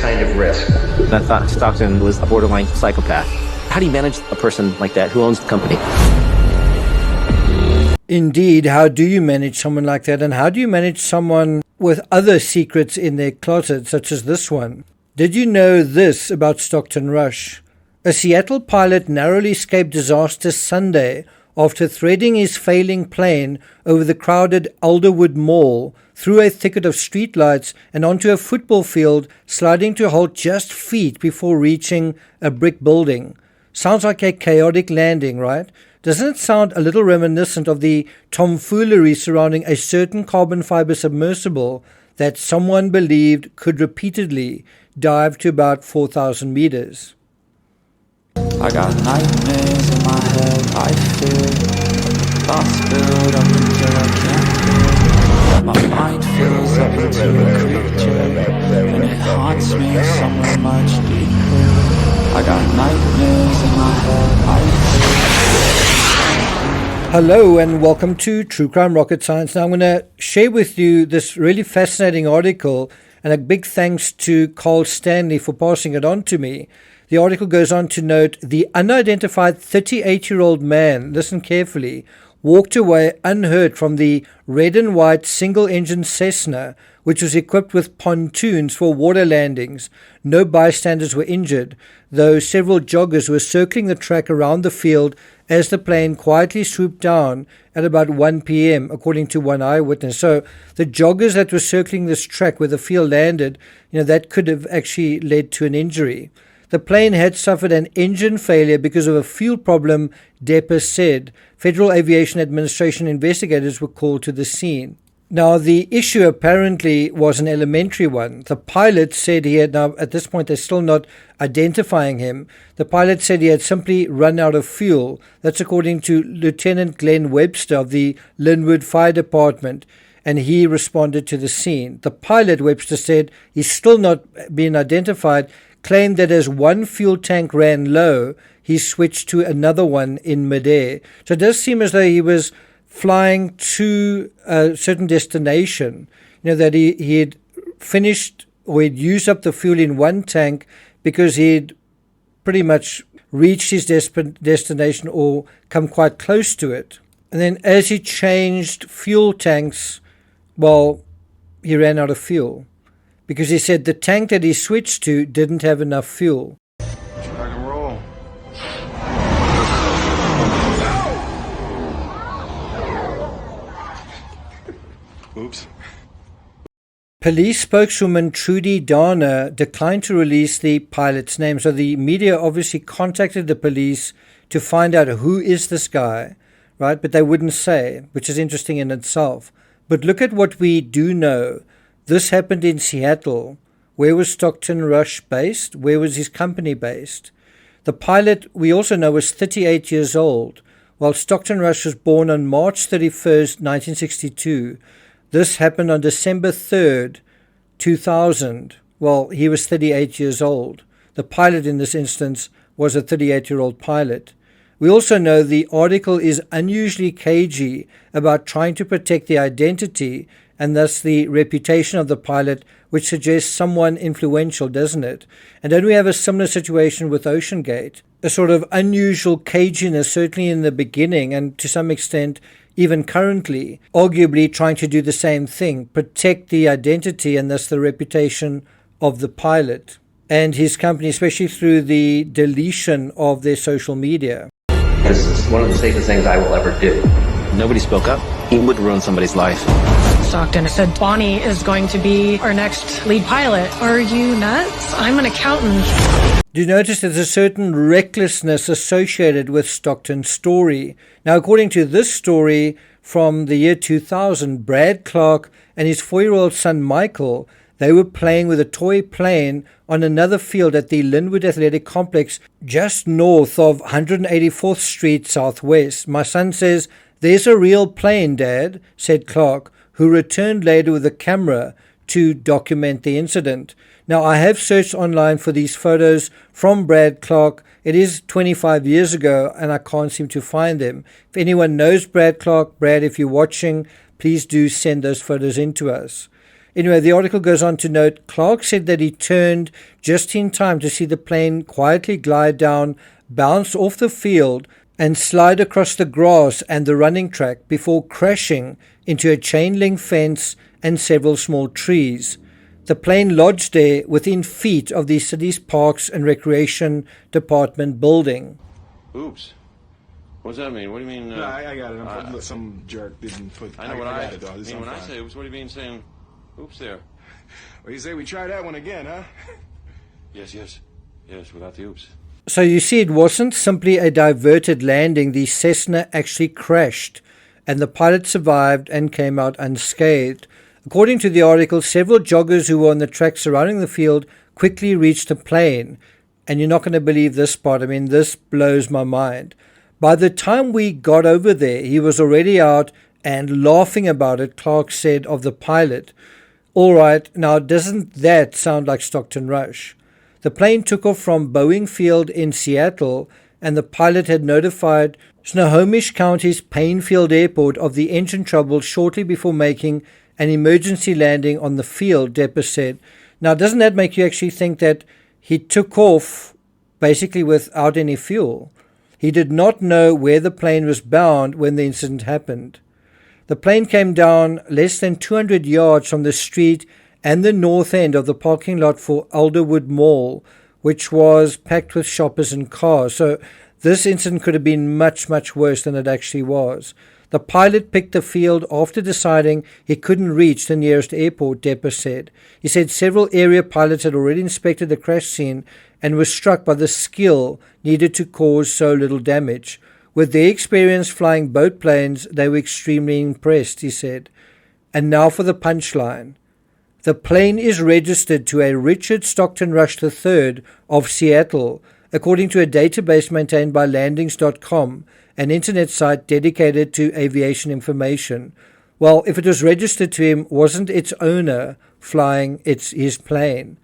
kind of risk. I thought Stockton was a borderline psychopath. How do you manage a person like that who owns the company? Indeed, how do you manage someone like that? And how do you manage someone with other secrets in their closet, such as this one? Did you know this about Stockton Rush? A Seattle pilot narrowly escaped disaster Sunday after threading his failing plane over the crowded Alderwood Mall, through a thicket of streetlights and onto a football field, sliding to a halt just feet before reaching a brick building. Sounds like a chaotic landing, right? Doesn't it sound a little reminiscent of the tomfoolery surrounding a certain carbon fiber submersible that someone believed could repeatedly dive to about 4,000 meters? I got nightmares in my head, I fear thoughts build up until I can't feel. My mind fills up into a creature, and it haunts me somewhere much deeper. I got nightmares in my head, I fear. Hello and welcome to True Crime Rocket Science. Now I'm going to share with you this really fascinating article, and a big thanks to Carl Stanley for passing it on to me. The article goes on to note the unidentified 38-year-old man, listen carefully, walked away unhurt from the red and white single-engine Cessna, which was equipped with pontoons for water landings. No bystanders were injured, though several joggers were circling the track around the field as the plane quietly swooped down at about 1 p.m., according to one eyewitness. So the joggers that were circling this track where the field landed, that could have actually led to an injury. The plane had suffered an engine failure because of a fuel problem, DEPA said. Federal Aviation Administration investigators were called to the scene. Now, the issue apparently was an elementary one. The pilot said he had, now at this point they're still not identifying him, the pilot said he had simply run out of fuel. That's according to Lieutenant Glenn Webster of the Linwood Fire Department, and he responded to the scene. The pilot, Webster said, he's still not been identified, claimed that as one fuel tank ran low, he switched to another one in midair. So it does seem as though he was flying to a certain destination, that he had finished or he'd used up the fuel in one tank because he'd pretty much reached his destination or come quite close to it. And then as he changed fuel tanks, he ran out of fuel, because he said the tank that he switched to didn't have enough fuel. Rock and roll. Oops. Police spokeswoman Trudy Darner declined to release the pilot's name, so the media obviously contacted the police to find out who is this guy, right? But they wouldn't say, which is interesting in itself. But look at what we do know. This happened in Seattle. Where was Stockton Rush based? Where was his company based? The pilot, we also know, was 38 years old, while Stockton Rush was born on March 31st, 1962. This happened on December 3rd, 2000. He was 38 years old. The pilot in this instance was a 38-year-old pilot. We also know the article is unusually cagey about trying to protect the identity and thus the reputation of the pilot, which suggests someone influential, doesn't it? And don't we have a similar situation with OceanGate? A sort of unusual caginess, certainly in the beginning, and to some extent even currently, arguably trying to do the same thing, protect the identity and thus the reputation of the pilot and his company, especially through the deletion of their social media. This is one of the safest things I will ever do. Nobody spoke up. He would ruin somebody's life. Stockton said Bonnie is going to be our next lead pilot. Are you nuts? I'm an accountant. Do you notice there's a certain recklessness associated with Stockton's story? Now, according to this story from the year 2000, Brad Clark and his 4-year-old son Michael, they were playing with a toy plane on another field at the Linwood Athletic Complex just north of 184th Street Southwest. My son says, "There's a real plane, Dad," said Clark, who returned later with a camera to document the incident. Now, I have searched online for these photos from Brad Clark. It is 25 years ago, and I can't seem to find them. If anyone knows Brad Clark, Brad, if you're watching, please do send those photos in to us. Anyway, the article goes on to note, Clark said that he turned just in time to see the plane quietly glide down, bounce off the field, and slide across the grass and the running track before crashing into a chain-link fence and several small trees. The plane lodged there within feet of the city's Parks and Recreation Department building. Oops. What does that mean? What do you mean? No, I got it. Some jerk didn't put. I know what I got it, though. mean when I say oops. What do you mean saying oops there? Well, you say we try that one again, huh? Yes, without the oops. So you see, it wasn't simply a diverted landing. The Cessna actually crashed, and the pilot survived and came out unscathed. According to the article, several joggers who were on the track surrounding the field quickly reached the plane. And you're not going to believe this part. I mean, this blows my mind. By the time we got over there, he was already out and laughing about it, Clark said of the pilot. All right, now doesn't that sound like Stockton Rush? The plane took off from Boeing Field in Seattle, and the pilot had notified Snohomish County's Paynefield Airport of the engine trouble shortly before making an emergency landing on the field, Depper said. Now, doesn't that make you actually think that he took off basically without any fuel? He did not know where the plane was bound when the incident happened. The plane came down less than 200 yards from the street and the north end of the parking lot for Alderwood Mall, which was packed with shoppers and cars. So this incident could have been much, much worse than it actually was. The pilot picked the field after deciding he couldn't reach the nearest airport, Depper said. He said several area pilots had already inspected the crash scene and were struck by the skill needed to cause so little damage. With their experience flying boat planes, they were extremely impressed, he said. And now for the punchline. The plane is registered to a Richard Stockton Rush III of Seattle, according to a database maintained by landings.com, an internet site dedicated to aviation information. Well, if it was registered to him, wasn't its owner flying his plane?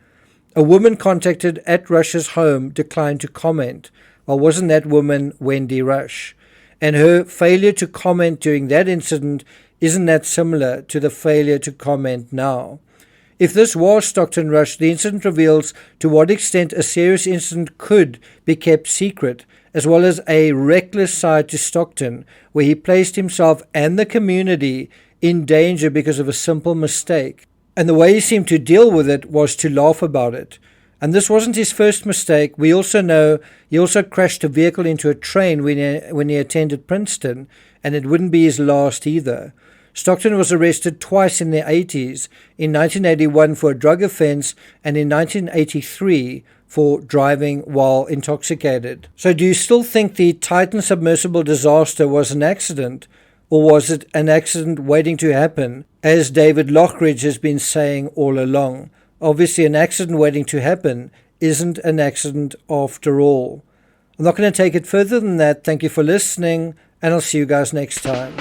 A woman contacted at Rush's home declined to comment. Well, wasn't that woman Wendy Rush? And her failure to comment during that incident, isn't that similar to the failure to comment now? If this was Stockton Rush, the incident reveals to what extent a serious incident could be kept secret, as well as a reckless side to Stockton, where he placed himself and the community in danger because of a simple mistake. And the way he seemed to deal with it was to laugh about it. And this wasn't his first mistake. We also know he also crashed a vehicle into a train when he attended Princeton, and it wouldn't be his last either. Stockton was arrested twice in the 80s, in 1981 for a drug offense and in 1983 for driving while intoxicated. So do you still think the Titan submersible disaster was an accident, or was it an accident waiting to happen, as David Lockridge has been saying all along? Obviously, an accident waiting to happen isn't an accident after all. I'm not going to take it further than that. Thank you for listening, and I'll see you guys next time.